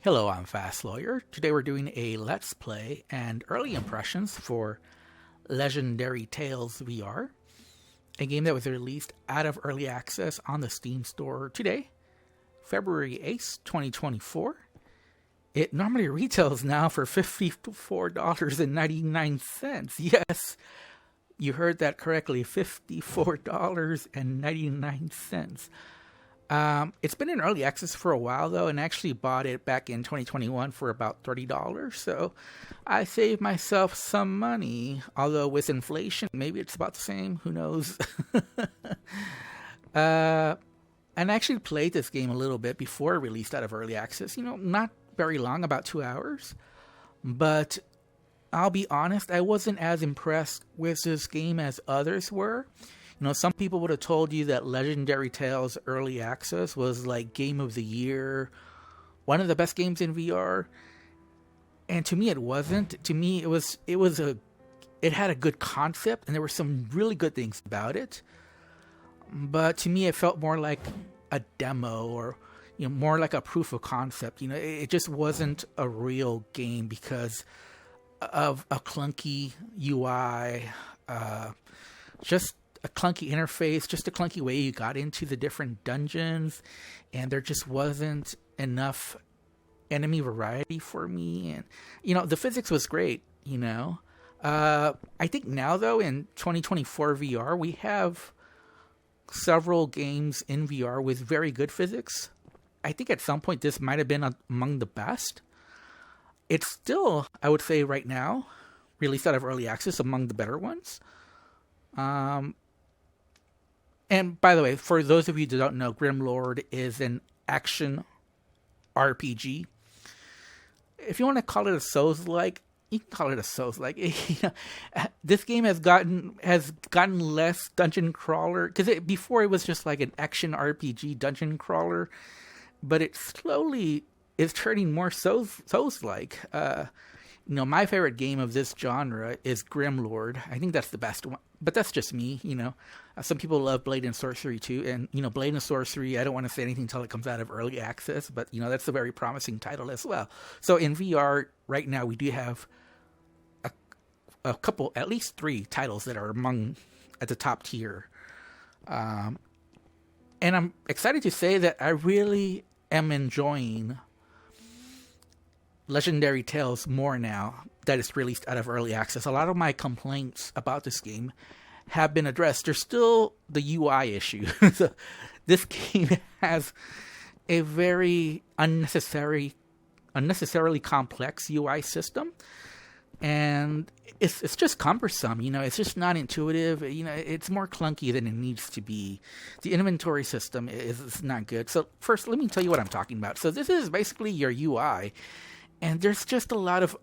Hello, I'm Fast Lawyer. Today we're doing a Let's Play and early impressions for Legendary Tales VR, a game that was released out of early access on the Steam store today, February 8th, 2024. It normally retails now for $54.99. Yes, you heard that correctly, $54.99. It's been in early access for a while, though, and I actually bought it back in 2021 for about $30, so I saved myself some money, although with inflation, maybe it's about the same, who knows. And I actually played this game a little bit before it released out of early access, not very long, about 2 hours, but I'll be honest, I wasn't as impressed with this game as others were. Some people would have told you that Legendary Tales Early Access was like Game of the Year, one of the best games in VR. And to me, it wasn't. To me, it had a good concept, and there were some really good things about it. But to me, it felt more like a demo, or more like a proof of concept. It just wasn't a real game because of a clunky UI, just a clunky interface, just a clunky way you got into the different dungeons, and there just wasn't enough enemy variety for me. And the physics was great. I think now, though, in 2024 VR, we have several games in VR with very good physics. I think at some point this might have been among the best. It's still, I would say right now, released out of early access, among the better ones. And by the way, for those of you who don't know, Grimlord is an action RPG. If you want to call it a Souls-like, you can call it a Souls-like. This game has gotten less dungeon crawler, because before it was just like an action RPG dungeon crawler, but it slowly is turning more Souls-like. My favorite game of this genre is Grimlord. I think that's the best one, but that's just me. Some people love Blade and Sorcery too, and Blade and Sorcery, I don't want to say anything until it comes out of early access, but that's a very promising title as well. So in VR right now, we do have a couple, at least 3 titles that are at the top tier, and I'm excited to say that I really am enjoying Legendary Tales more now that it's released out of early access. A lot of my complaints about this game have been addressed. There's still the UI issue. So this game has a very unnecessarily complex UI system, and it's just cumbersome. It's just not intuitive. It's more clunky than it needs to be. The inventory system is not good. So first, let me tell you what I'm talking about. So this is basically your UI. And there's just a lot of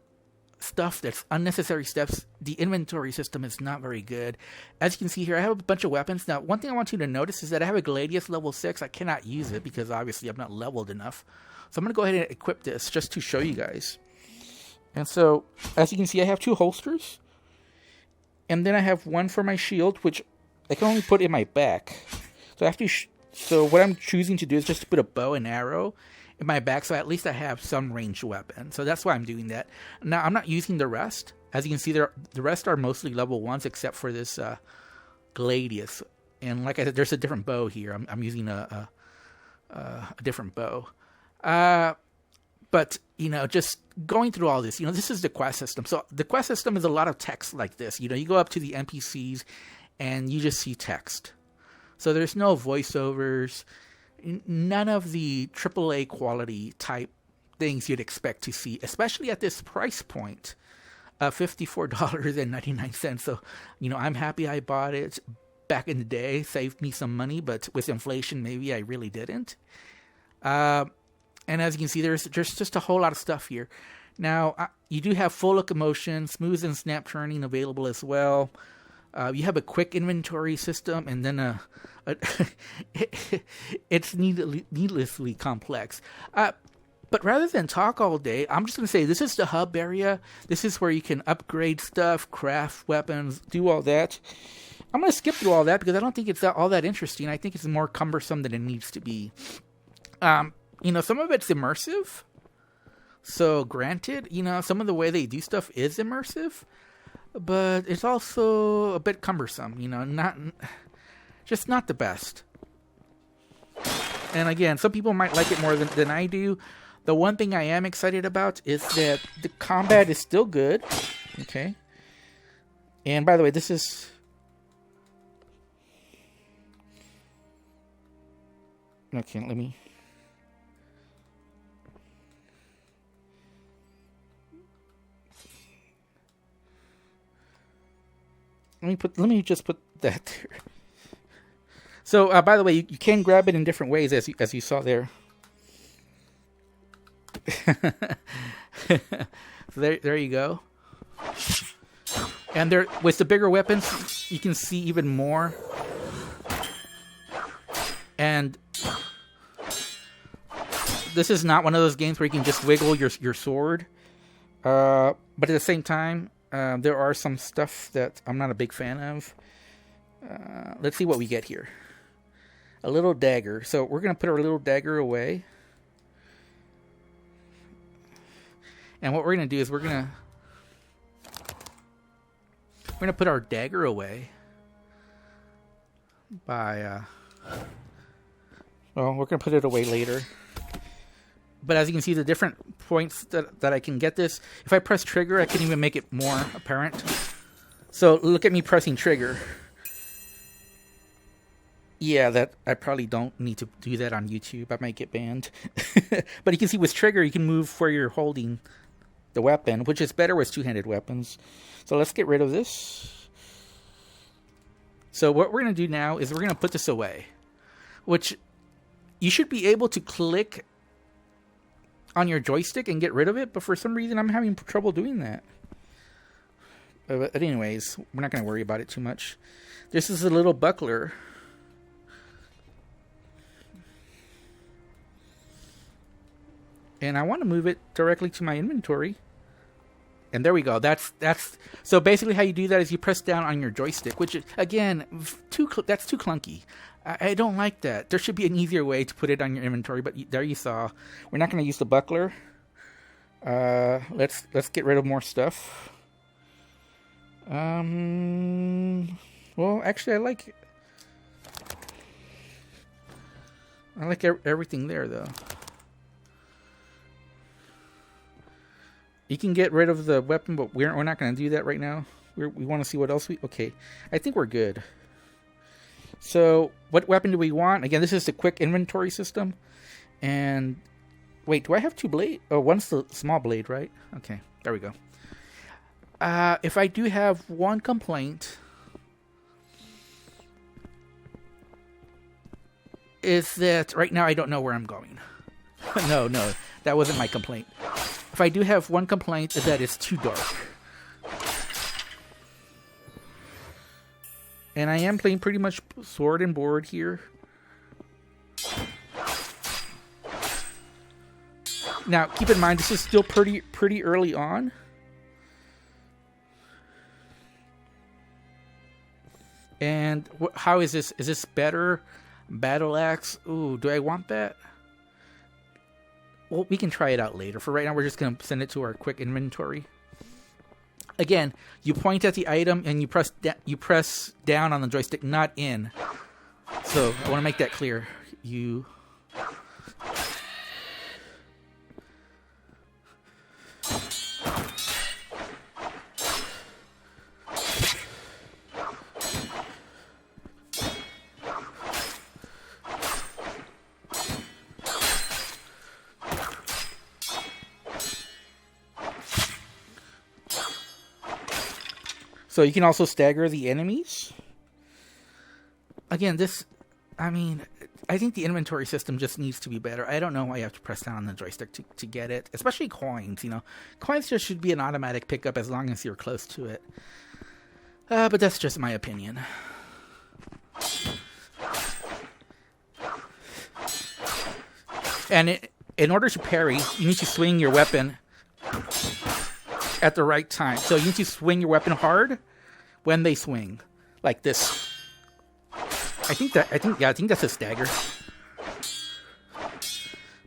stuff that's unnecessary steps. The inventory system is not very good. As you can see here, I have a bunch of weapons. Now, one thing I want you to notice is that I have a Gladius level 6. I cannot use it because obviously I'm not leveled enough. So I'm going to go ahead and equip this just to show you guys. And so, as you can see, I have 2 holsters. And then I have one for my shield, which I can only put in my back. So I have to so what I'm choosing to do is just to put a bow and arrow in my back, so at least I have some ranged weapon. So that's why I'm doing that. Now, I'm not using the rest. As you can see, the rest are mostly level 1s, except for this Gladius. And like I said, there's a different bow here. I'm using a different bow. But, just going through all this, this is the quest system. So the quest system is a lot of text like this. You go up to the NPCs, and you just see text. So there's no voiceovers, none of the AAA quality type things you'd expect to see, especially at this price point of $54.99. So, I'm happy I bought it back in the day, saved me some money, but with inflation, maybe I really didn't. And as you can see, there's just a whole lot of stuff here. Now, you do have full locomotion, smooth and snap turning available as well. You have a quick inventory system, and then it's needlessly complex. But rather than talk all day, I'm just going to say this is the hub area. This is where you can upgrade stuff, craft weapons, do all that. I'm going to skip through all that because I don't think it's all that interesting. I think it's more cumbersome than it needs to be. Some of it's immersive. So granted, some of the way they do stuff is immersive, but it's also a bit cumbersome, not the best. And again, some people might like it more than I do. The one thing I am excited about is that the combat is still good. Okay. And by the way, this is... Okay, let me just put that there. So, by the way, you can grab it in different ways, as you saw there. So there you go. And with the bigger weapons, you can see even more. And this is not one of those games where you can just wiggle your sword. But at the same time, there are some stuff that I'm not a big fan of. Let's see what we get here. A little dagger. So we're going to put our little dagger away. And what we're going to do is we're going to put our dagger away by... we're going to put it away later. But as you can see, the different points that I can get this. If I press trigger, I can even make it more apparent. So look at me pressing trigger. Yeah, that I probably don't need to do that on YouTube. I might get banned. But you can see with trigger, you can move where you're holding the weapon, which is better with two-handed weapons. So let's get rid of this. So what we're going to do now is we're going to put this away, which you should be able to click on your joystick and get rid of it, but for some reason I'm having trouble doing that. But anyways, we're not going to worry about it too much. This is a little buckler. And I want to move it directly to my inventory. And there we go. That's so basically how you do that is you press down on your joystick, which is, again, that's too clunky. I don't like that. There should be an easier way to put it on your inventory, but there you saw. We're not going to use the buckler. Let's get rid of more stuff. Well, actually, I like everything there, though. You can get rid of the weapon, but we're not going to do that right now. We want to see what else okay. I think we're good. So, what weapon do we want? Again, this is the quick inventory system. And, wait, do I have two blades? Oh, one's the small blade, right? Okay, there we go. If I do have one complaint, is that right now I don't know where I'm going. No, that wasn't my complaint. If I do have one complaint, is that it's too dark. And I am playing pretty much sword and board here. Now, keep in mind, this is still pretty early on. And how is this? Is this better? Battle axe? Ooh, do I want that? Well, we can try it out later. For right now, we're just going to send it to our quick inventory. Again, you point at the item and you press down on the joystick, not in. So I want to make that clear. So you can also stagger the enemies. Again, I think the inventory system just needs to be better. I don't know why you have to press down on the joystick to get it, especially coins. Coins just should be an automatic pickup as long as you're close to it. But that's just my opinion. And in order to parry, you need to swing your weapon at the right time. So you need to swing your weapon hard when they swing, like this. I think that's a stagger.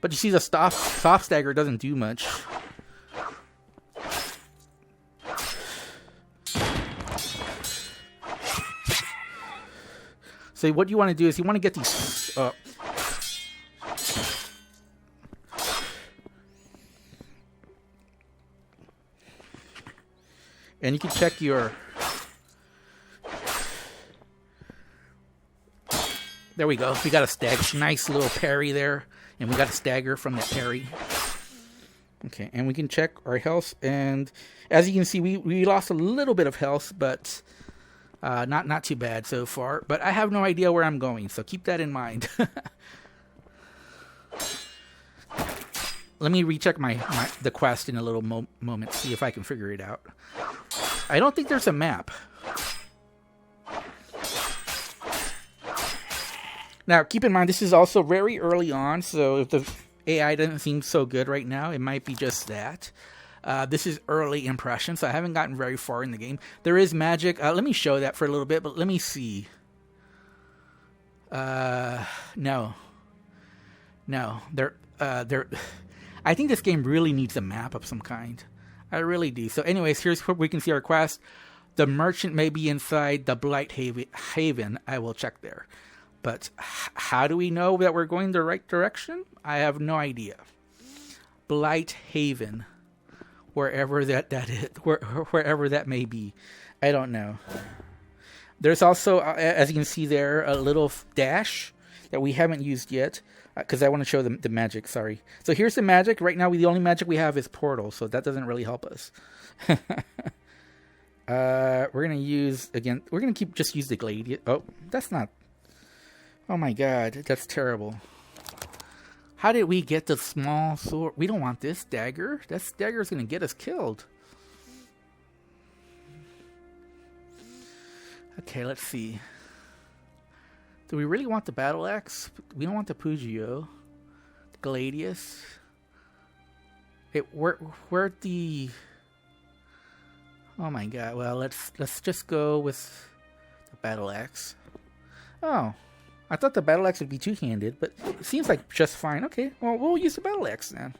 But you see, the soft stagger doesn't do much. So what you want to do is you want to get these... and you can check your... There we go. We got a stagger. Nice little parry there. And we got a stagger from that parry. Okay, and we can check our health. And as you can see, we lost a little bit of health, but not too bad so far. But I have no idea where I'm going, so keep that in mind. Let me recheck the quest in a little moment, see if I can figure it out. I don't think there's a map. Now, keep in mind, this is also very early on, so if the AI doesn't seem so good right now, it might be just that. This is early impressions, so I haven't gotten very far in the game. There is magic. Let me show that for a little bit, but let me see. No. I think this game really needs a map of some kind. I really do. So anyways, here's where we can see our quest. The merchant may be inside the Blight Haven. I will check there. But how do we know that we're going the right direction? I have no idea. Blight Haven, wherever that is, wherever that may be, I don't know. There's also, as you can see there, a little dash that we haven't used yet, because I want to show the magic. Sorry. So here's the magic. Right now, the only magic we have is portal, so that doesn't really help us. We're gonna use again. We're gonna use the gladiator. Oh, that's not. Oh my god, that's terrible. How did we get the small sword? We don't want this dagger. That dagger is going to get us killed. Okay, let's see. Do we really want the battle axe? We don't want the Pugio. The Gladius. Where the... Oh my god, well, let's just go with the battle axe. Oh. I thought the battle axe would be two-handed, but it seems like just fine. Okay, well, we'll use the battle axe then.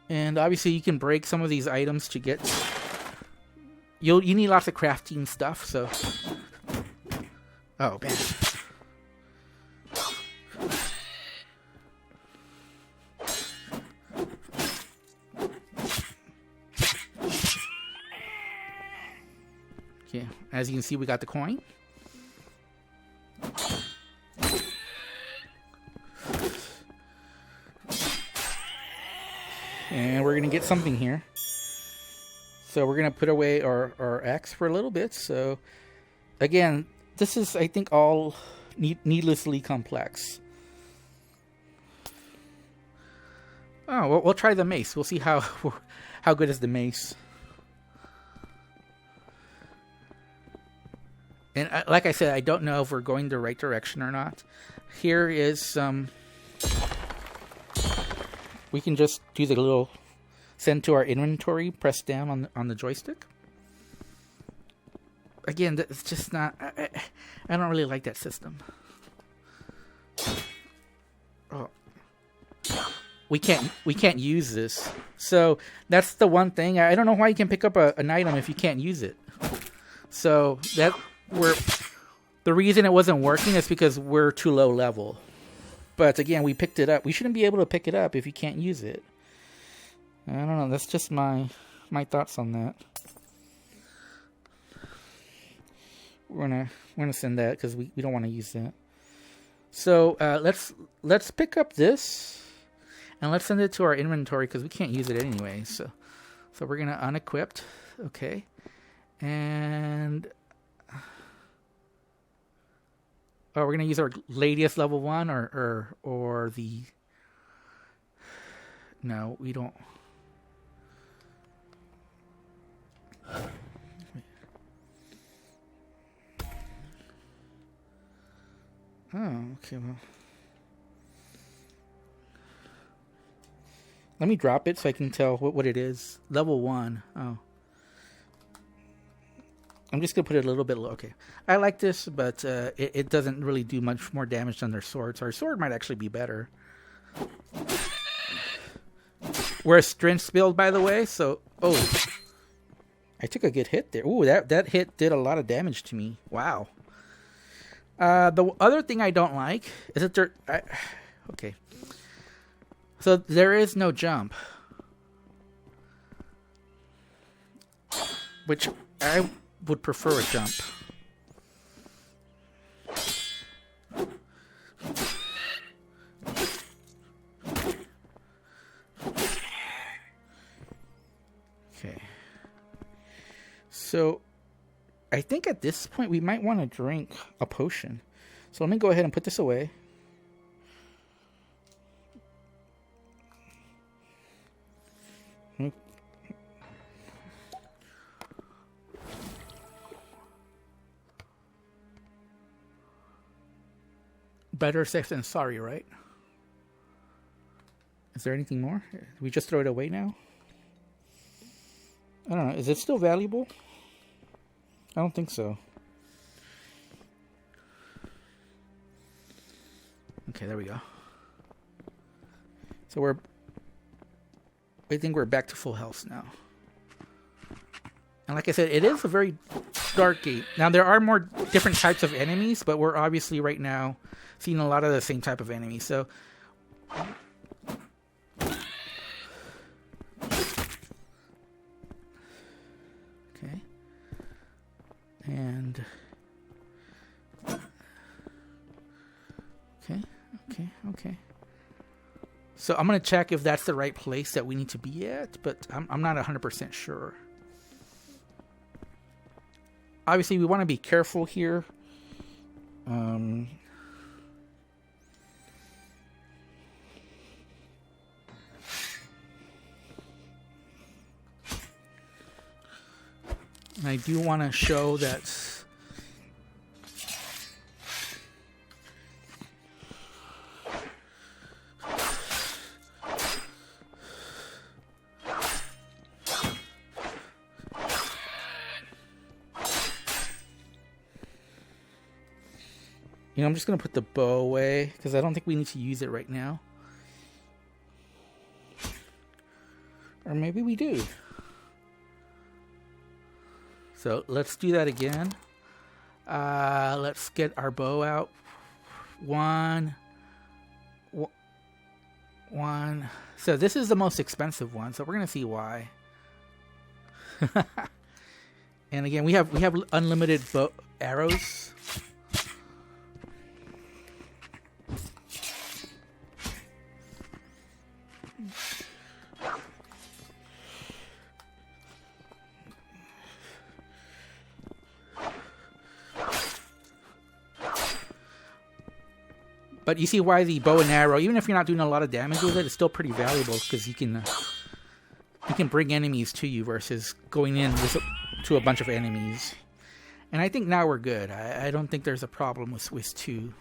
And obviously, you can break some of these items to get. You need lots of crafting stuff. So, oh man. Okay, as you can see, we got the coin. And we're going to get something here. So we're going to put away our axe for a little bit. So, again, this is, I think, all needlessly complex. Oh, well, we'll try the mace. We'll see how good is the mace. And like I said, I don't know if we're going the right direction or not. Here is some... We can just do the little send to our inventory, press down on the joystick. Again, it's just not... I don't really like that system. Oh. We can't use this. So that's the one thing. I don't know why you can pick up an item if you can't use it. So the reason it wasn't working is because we're too low level. But again, we picked it up. We shouldn't be able to pick it up if you can't use it. I don't know. That's just my thoughts on that. We're gonna send that because we don't want to use that. So let's pick up this and let's send it to our inventory because we can't use it anyway. So we're gonna unequipped. Okay, and. Oh, we're gonna use our Gladius level 1 or the... No, we don't. Oh, okay, well. Let me drop it so I can tell what it is. Level 1. Oh. I'm just going to put it a little bit low. Okay. I like this, but it doesn't really do much more damage than their swords. Our sword might actually be better. We're a strength build, by the way, so... Oh. I took a good hit there. Ooh, that hit did a lot of damage to me. Wow. The other thing I don't like is that okay. So there is no jump, which I would prefer a jump. Okay. So I think at this point we might want to drink a potion. So let me go ahead and put this away. Better safe than sorry, right? Is there anything more? Did we just throw it away now? I don't know. Is it still valuable? I don't think so. Okay, there we go. So I think we're back to full health now. And like I said, it is a very dark gate. Now, there are more different types of enemies, but we're obviously right now seeing a lot of the same type of enemies. So, okay. And, okay. So I'm going to check if that's the right place that we need to be at, but I'm not 100% sure. Obviously, we want to be careful here. And I do want to show that I'm just going to put the bow away because I don't think we need to use it right now. Or maybe we do. So let's do that again. Let's get our bow out. One. So this is the most expensive one, so we're going to see why. And again, we have unlimited arrows. But you see why the bow and arrow, even if you're not doing a lot of damage with it, it's still pretty valuable because you can bring enemies to you versus going in to a bunch of enemies. And I think now we're good. I don't think there's a problem with Swiss 2.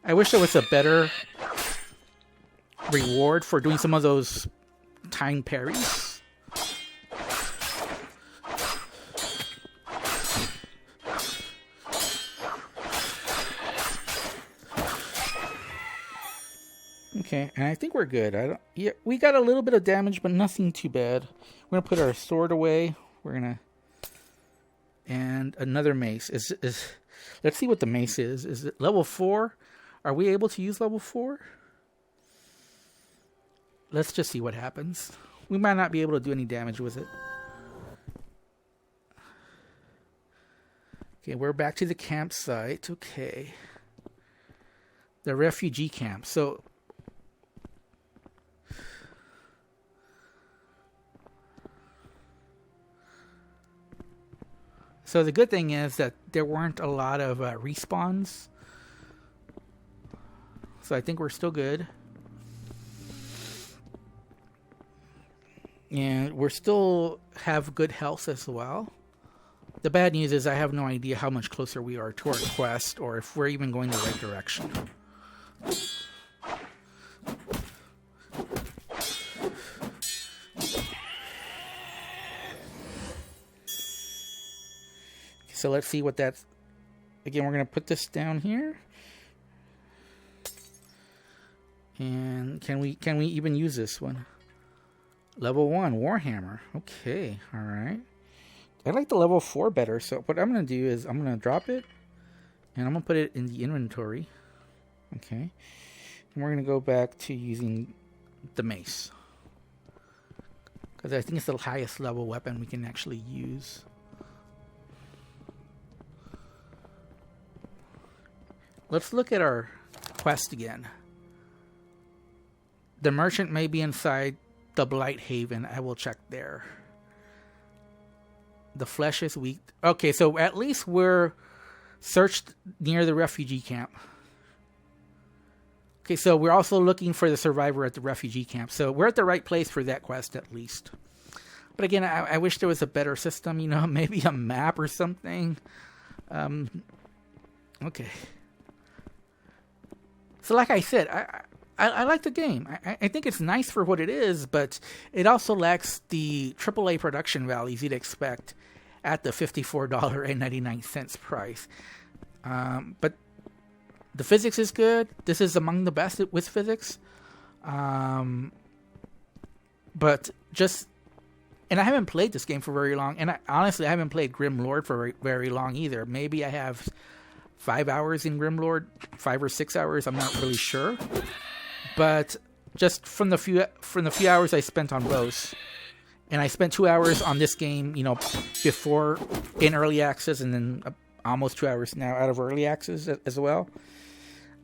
I wish there was a better reward for doing some of those time parries. Okay, and I think we're good. We got a little bit of damage, but nothing too bad. We're gonna put our sword away. And another mace. Let's see what the mace is. Is it level 4? Are we able to use level 4? Let's just see what happens. We might not be able to do any damage with it. Okay, we're back to the campsite. Okay. The refugee camp. So the good thing is that there weren't a lot of respawns. So I think we're still good. And we're still have good health as well. The bad news is I have no idea how much closer we are to our quest or if we're even going the right direction. so let's see what that's... Again, we're going to put this down here. And can we even use this one? Level 1, Warhammer. Okay, alright. I like the level 4 better, so what I'm going to do is I'm going to drop it, and I'm going to put it in the inventory. Okay. And we're going to go back to using the mace. Because I think it's the highest level weapon we can actually use. Let's look at our quest again. The merchant may be inside the Blight Haven. I will check there. The flesh is weak. Okay, so at least we're searched near the refugee camp. Okay, so we're also looking for the survivor at the refugee camp. So we're at the right place for that quest at least. But again, I wish there was a better system, you know, maybe a map or something. Okay. So like I said, I like the game. I think it's nice for what it is, but it also lacks the AAA production values you'd expect at the $54.99 price. But the physics is good. This is among the best with physics. But just... And I haven't played this game for very long. And honestly, I haven't played Grimlord for very, very long either. Maybe I have 5 hours in Grimlord. 5 or 6 hours. I'm not really sure. But just from the few hours I spent on both, and I spent 2 hours on this game, you know, before in early access, and then almost 2 hours now out of early access as well.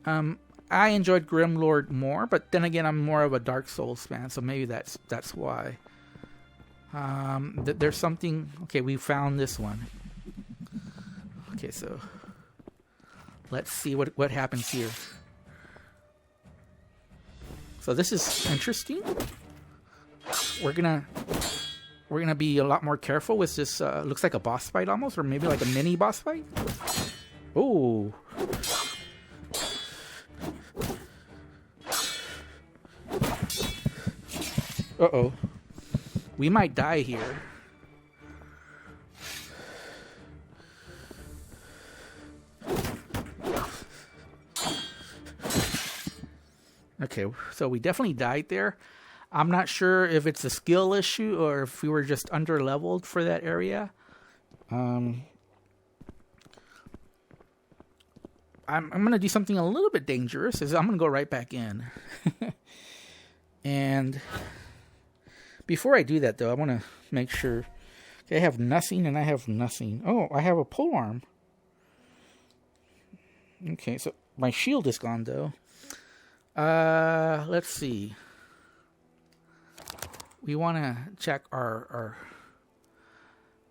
I enjoyed Grimlord more, but then again, I'm more of a Dark Souls fan, so maybe that's why. There's something. Okay, we found this one. Okay, so let's see what happens here. So this is interesting. We're gonna be a lot more careful with this. Looks like a boss fight almost, or maybe like a mini boss fight. Ooh. Uh-oh. We might die here. Okay, so we definitely died there. I'm not sure if it's a skill issue or if we were just under-leveled for that area. I'm going to do something a little bit dangerous. I'm going to go right back in. And before I do that, though, I want to make sure. Okay, I have nothing and I have nothing. Oh, I have a polearm. Okay, so my shield is gone, though. Let's see. We want to check our...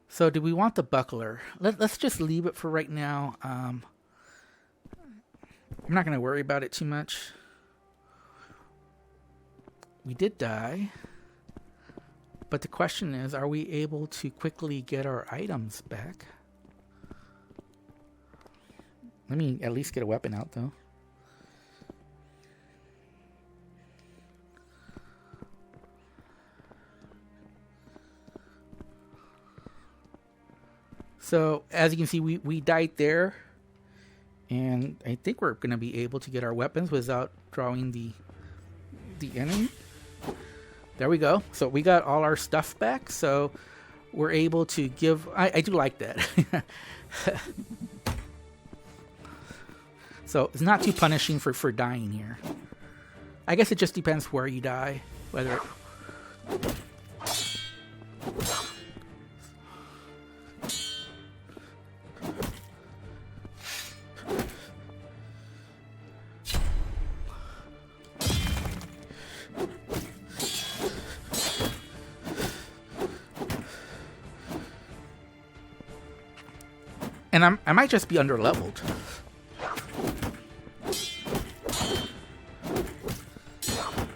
So, do we want the buckler? Let's just leave it for right now. I'm not going to worry about it too much. We did die. But the question is, are we able to quickly get our items back? Let me at least get a weapon out, though. So, as you can see, we died there. And I think we're going to be able to get our weapons without drawing the enemy. There we go. So we got all our stuff back. So we're able to give... I do like that. So it's not too punishing for dying here. I guess it just depends where you die. Whether... And I might just be under-leveled.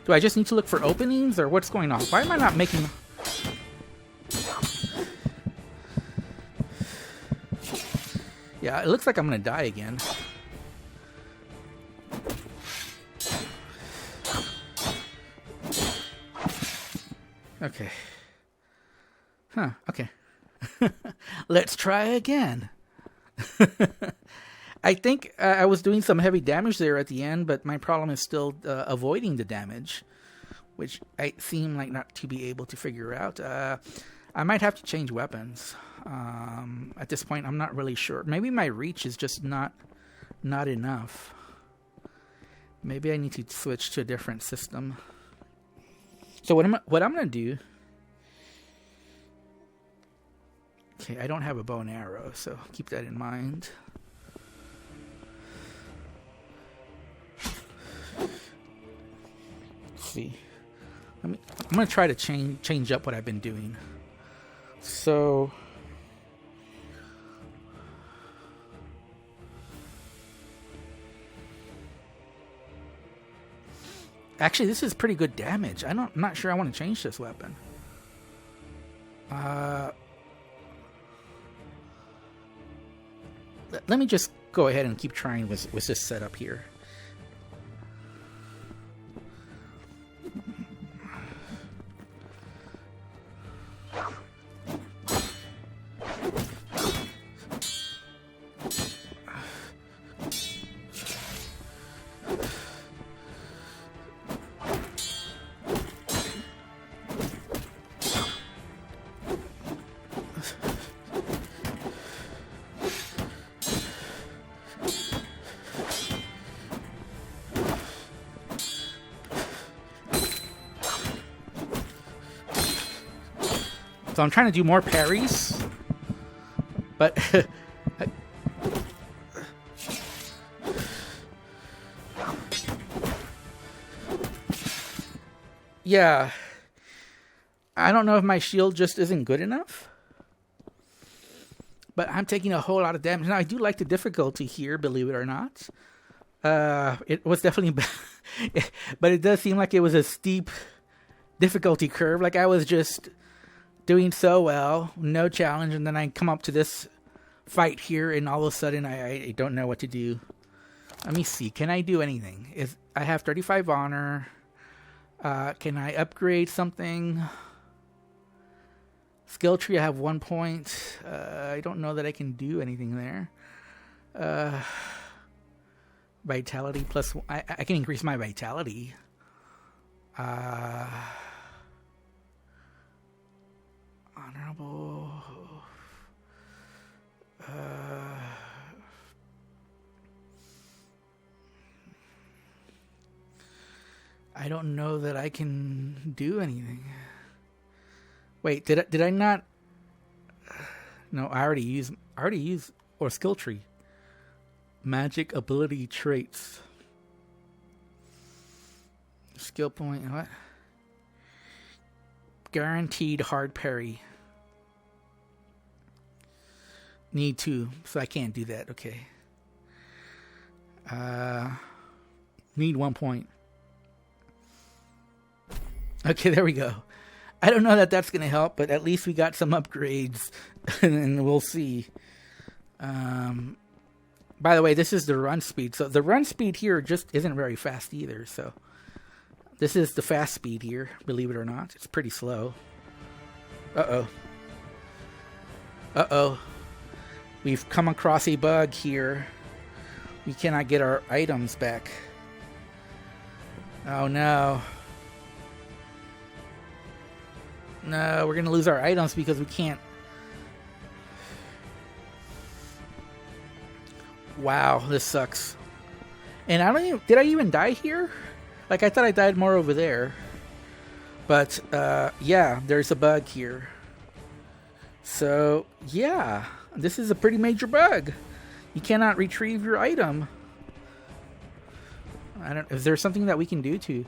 Do I just need to look for openings, or what's going on? Why am I not making... Yeah, it looks like I'm going to die again. Okay. Huh, okay. Let's try again. I think I was doing some heavy damage there at the end, but my problem is still avoiding the damage, which I seem like not to be able to figure out. I might have to change weapons. At this point, I'm not really sure. Maybe my reach is just not enough. Maybe I need to switch to a different system. So what I'm gonna do? Okay, I don't have a bow and arrow, so keep that in mind. Let's see. I'm gonna try to change up what I've been doing. So. Actually, this is pretty good damage. I'm not sure I want to change this weapon. Let me just go ahead and keep trying with this setup here. So I'm trying to do more parries, but yeah, I don't know if my shield just isn't good enough, but I'm taking a whole lot of damage. Now, I do like the difficulty here, believe it or not. It was definitely, but it does seem like it was a steep difficulty curve. Like I was just doing so well, no challenge, and then I come up to this fight here, and all of a sudden I don't know what to do. Let me see. Can I do anything? I have 35 honor. Can I upgrade something? Skill tree, I have 1 point. I don't know that I can do anything there. Vitality plus... I can increase my vitality. Honorable... I don't know that I can do anything. Wait, did I not? No, I already used or skill tree. Magic ability traits. Skill point, what? Guaranteed hard parry. Need to, so I can't do that. Okay. Need 1 point. Okay, there we go. I don't know that that's going to help, but at least we got some upgrades, and we'll see. By the way, this is the run speed. So the run speed here just isn't very fast either. So this is the fast speed here, believe it or not. It's pretty slow. Uh-oh. Uh-oh. We've come across a bug here. We cannot get our items back. Oh, no. No, we're going to lose our items because we can't. Wow, this sucks. And I don't even... Did I even die here? Like, I thought I died more over there. But, yeah, there's a bug here. So, yeah. This is a pretty major bug. You cannot retrieve your item. I don't... Is there something that we can do to...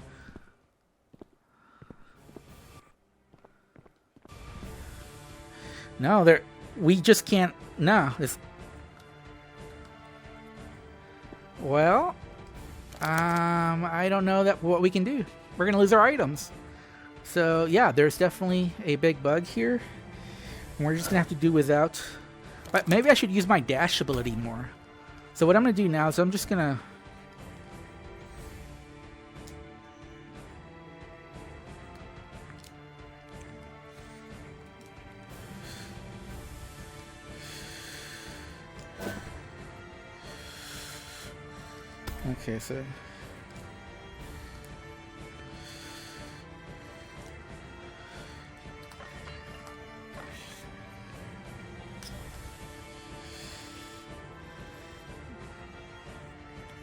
No, there. We just can't. No. Well, I don't know what we can do. We're gonna lose our items. So yeah, there's definitely a big bug here. And we're just gonna have to do without. But maybe I should use my dash ability more. So what I'm gonna do now is I'm just gonna. Okay, so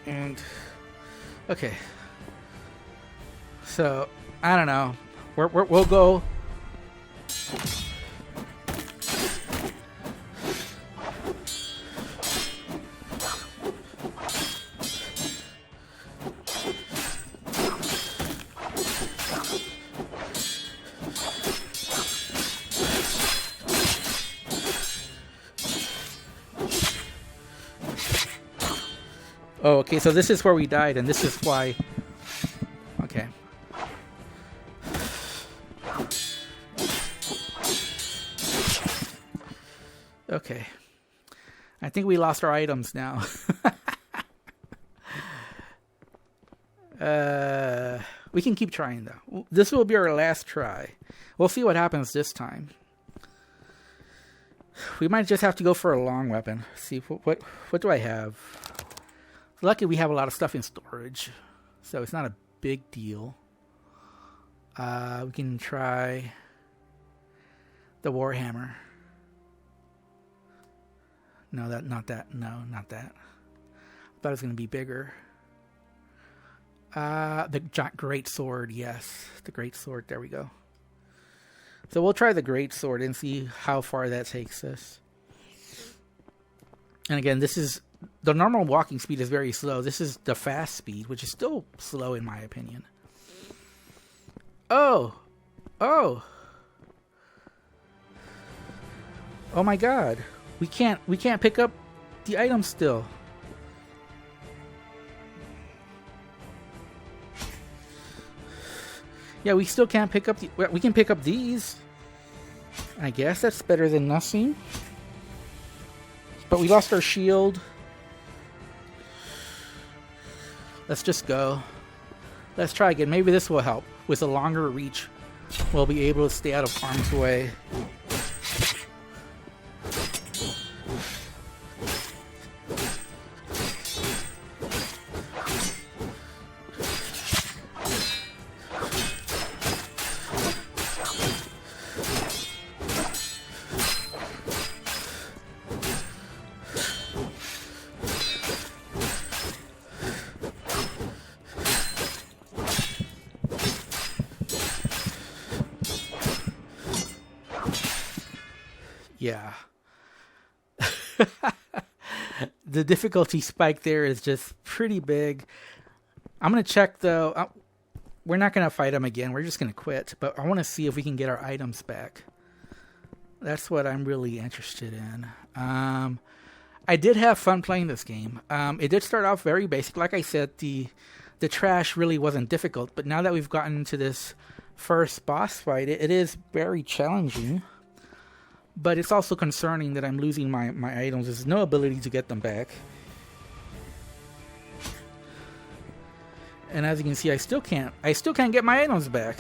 and okay, so I don't know. We'll go. Oh, okay, so this is where we died, and this is why. Okay. Okay. I think we lost our items now. We can keep trying, though. This will be our last try. We'll see what happens this time. We might just have to go for a long weapon. See, what do I have? Lucky we have a lot of stuff in storage, so it's not a big deal. We can try the Warhammer. No, not that. No, not that. I thought it was going to be bigger. The Great Sword, yes. The Great Sword, there we go. So we'll try the Great Sword and see how far that takes us. And again, this is... The normal walking speed is very slow. This is the fast speed, which is still slow in my opinion. Oh! Oh! Oh my god. We can't pick up the items still. Yeah, we still can't pick up the... We can pick up these. I guess that's better than nothing. But we lost our shield. Let's just go. Let's try again. Maybe this will help. With a longer reach, we'll be able to stay out of harm's way. Yeah. The difficulty spike there is just pretty big. I'm going to check, though. We're not going to fight him again. We're just going to quit. But I want to see if we can get our items back. That's what I'm really interested in. I did have fun playing this game. It did start off very basic. Like I said, the trash really wasn't difficult. But now that we've gotten into this first boss fight, it is very challenging. But it's also concerning that I'm losing my items. There's no ability to get them back. And as you can see, I still can't get my items back.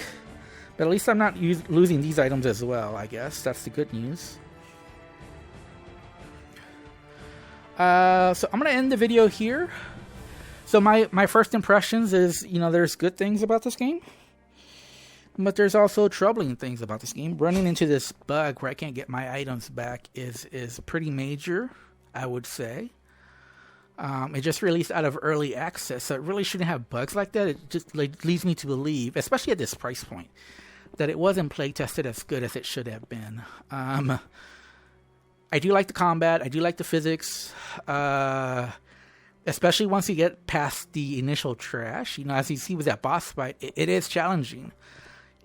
But at least I'm not losing these items as well, I guess. That's the good news. So I'm going to end the video here. So my first impressions is, there's good things about this game. But there's also troubling things about this game. Running into this bug where I can't get my items back is pretty major, I would say. It just released out of early access, so it really shouldn't have bugs like that. It just leads me to believe, especially at this price point, that it wasn't play tested as good as it should have been. I do like the combat. I do like the physics. Especially once you get past the initial trash. As you see with that boss fight, it is challenging.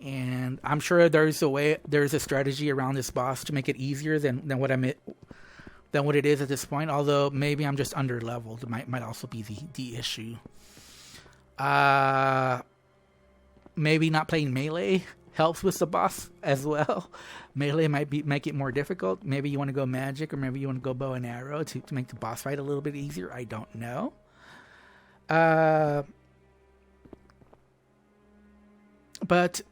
And I'm sure there's a strategy around this boss to make it easier than what it is at this point. Although maybe I'm just under leveled. It might also be the issue. Maybe not playing melee helps with the boss as well. Melee might make it more difficult. Maybe you want to go magic, or maybe you want to go bow and arrow to make the boss fight a little bit easier. I don't know. But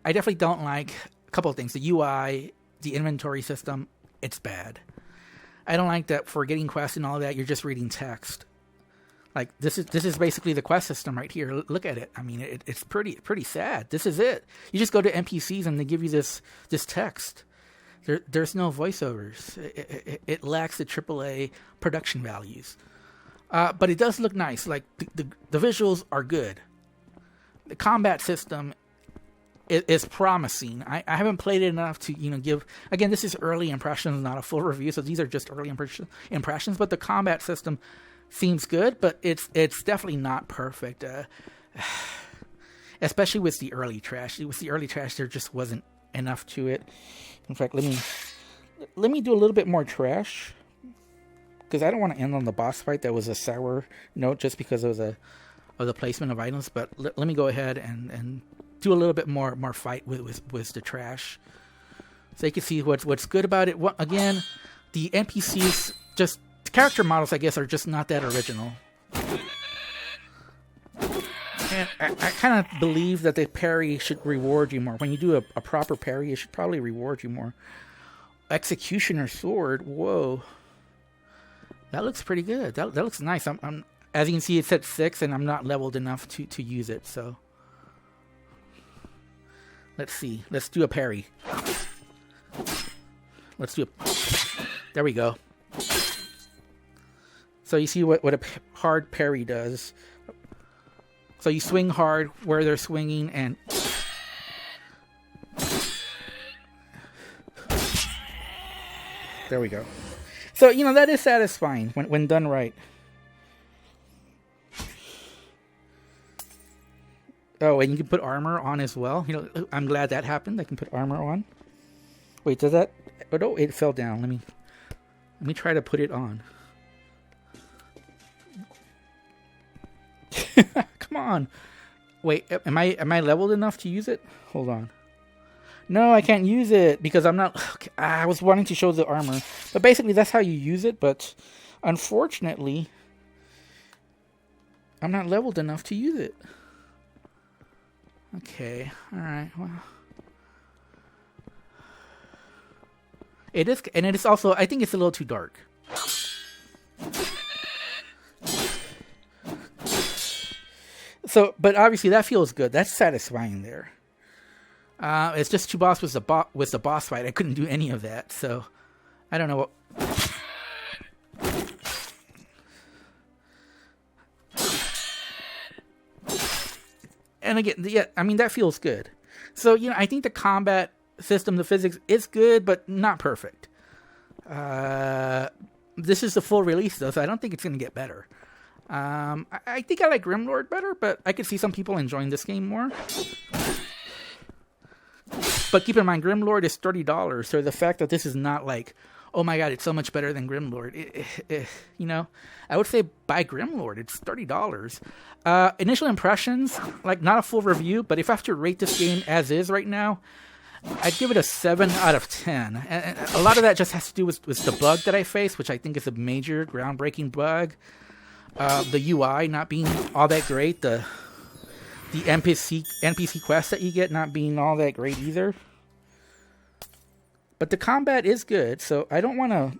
I definitely don't like a couple of things. The UI, the inventory system, it's bad. I don't like that for getting quests and all that, you're just reading text. Like this is basically the quest system right here. Look at it. I mean, it's pretty sad. This is it. You just go to NPCs and they give you this text. There's no voiceovers. It lacks the AAA production values. But it does look nice. Like the visuals are good. The combat system is promising. I haven't played it enough to give. Again, this is early impressions, not a full review. So these are just early impressions. But the combat system seems good, but it's definitely not perfect. Especially with the early trash. With the early trash, there just wasn't enough to it. In fact, let me do a little bit more trash, because I don't want to end on the boss fight that was a sour note just because of the placement of items. But let me go ahead and do a little bit more fight with the trash, so you can see what's good about it. Again, the NPCs, just the character models, I guess, are just not that original. And I kind of believe that the parry should reward you more. When you do a proper parry, it should probably reward you more. Executioner sword, whoa, that looks pretty good. That looks nice. I'm as you can see, it's at 6, and I'm not leveled enough to use it. So let's see. Let's do a parry. There we go. So you see what a hard parry does. So you swing hard where they're swinging, and there we go. So, that is satisfying when done right. Oh, and you can put armor on as well. I'm glad that happened. I can put armor on. Wait, does that? Oh no, it fell down. Let me try to put it on. Come on. Wait, am I leveled enough to use it? Hold on. No, I can't use it because I'm not. Okay, I was wanting to show the armor, but basically that's how you use it. But unfortunately, I'm not leveled enough to use it. Okay, all right. Well, it is, and it is also. I think it's a little too dark. So, but obviously that feels good. That's satisfying there. It's just Chubas was the boss fight. I couldn't do any of that, so I don't know what. And again, yeah, I mean that feels good. So I think the combat system, the physics is good, but not perfect. This is the full release though, so I don't think it's gonna get better. I think I like Grimlord better, but I could see some people enjoying this game more. But keep in mind, Grimlord is $30, so the fact that this is not like, oh my god, it's so much better than Grimlord. I would say buy Grimlord. It's $30. Initial impressions, like not a full review, but if I have to rate this game as is right now, I'd give it a 7 out of 10. And a lot of that just has to do with the bug that I face, which I think is a major groundbreaking bug. The UI not being all that great, the NPC quests that you get not being all that great either. But the combat is good, so I don't want to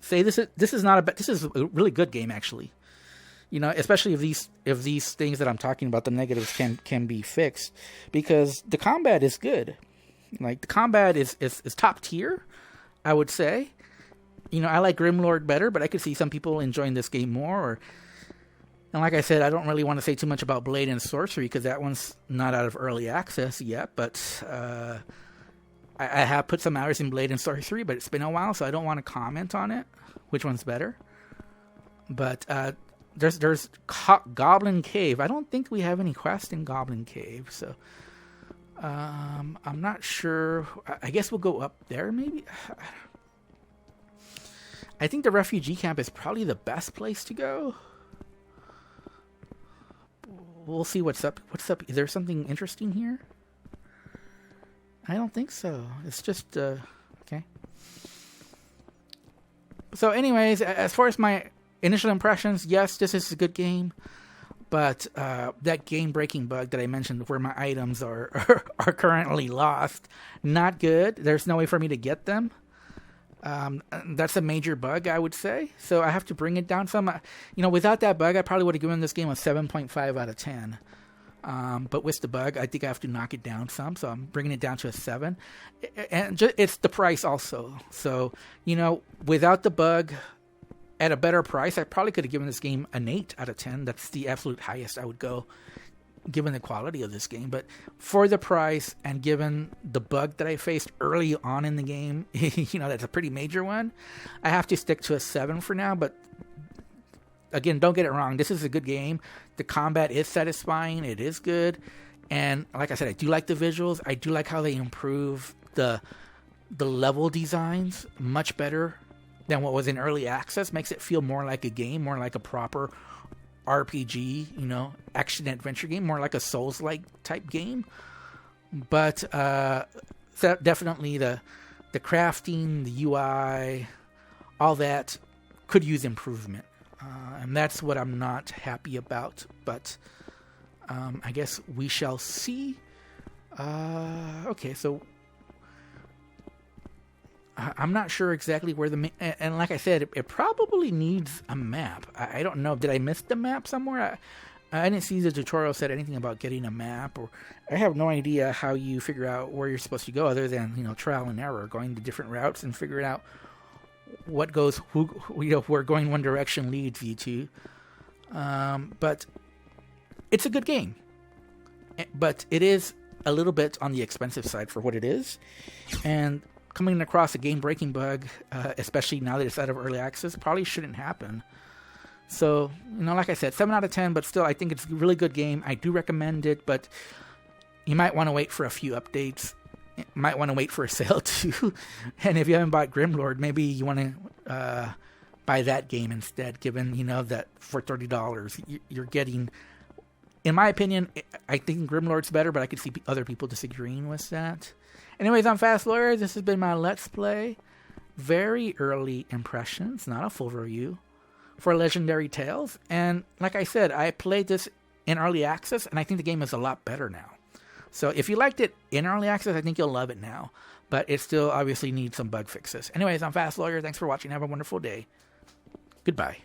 say this is not this is a really good game actually. Especially if these things that I'm talking about, the negatives can be fixed, because the combat is good. Like the combat is top tier, I would say. I like Grimlord better, but I could see some people enjoying this game more. And like I said, I don't really want to say too much about Blade and Sorcery because that one's not out of early access yet. But I have put some hours in Blade and Sorcery, but it's been a while, so I don't want to comment on it, which one's better. But there's Goblin Cave. I don't think we have any quest in Goblin Cave, so I'm not sure. I guess we'll go up there, maybe. I think the refugee camp is probably the best place to go. We'll see what's up. What's up? Is there something interesting here? I don't think so. It's just okay. So, anyways, as far as my initial impressions, yes, this is a good game. But that game-breaking bug that I mentioned, where my items are currently lost, not good. There's no way for me to get them. That's a major bug, I would say. So I have to bring it down some. Without that bug, I probably would have given this game a 7.5 out of 10. But with the bug, I think I have to knock it down some. So I'm bringing it down to a 7. And it's the price also. So, without the bug, at a better price, I probably could have given this game an 8 out of 10. That's the absolute highest I would go, given the quality of this game. But for the price and given the bug that I faced early on in the game, that's a pretty major one, I have to stick to a 7 for now. But again, don't get it wrong. This is a good game. The combat is satisfying. It is good. And like I said, I do like the visuals. I do like how they improve the level designs much better than what was in early access. Makes it feel more like a game, more like a proper RPG, action adventure game, more like a Souls-like type game. But so definitely the crafting, the UI, all that could use improvement. And that's what I'm not happy about. But I guess we shall see. Okay, so I'm not sure exactly where and like I said, it probably needs a map. I don't know. Did I miss the map somewhere? I didn't see the tutorial said anything about getting a map, or I have no idea how you figure out where you're supposed to go other than, trial and error, going to different routes and figuring out what goes, where going one direction leads you to. But it's a good game. But it is a little bit on the expensive side for what it is. And coming across a game-breaking bug, especially now that it's out of early access, probably shouldn't happen. So, like I said, 7 out of 10, but still, I think it's a really good game. I do recommend it, but you might want to wait for a few updates. You might want to wait for a sale, too. And if you haven't bought Grimlord, maybe you want to buy that game instead, given, that for $30, you're getting... In my opinion, I think Grimlord's better, but I could see other people disagreeing with that. Anyways, I'm Fast Lawyer. This has been my Let's Play. Very early impressions, not a full review, for Legendary Tales. And like I said, I played this in early access, and I think the game is a lot better now. So if you liked it in early access, I think you'll love it now. But it still obviously needs some bug fixes. Anyways, I'm Fast Lawyer. Thanks for watching. Have a wonderful day. Goodbye.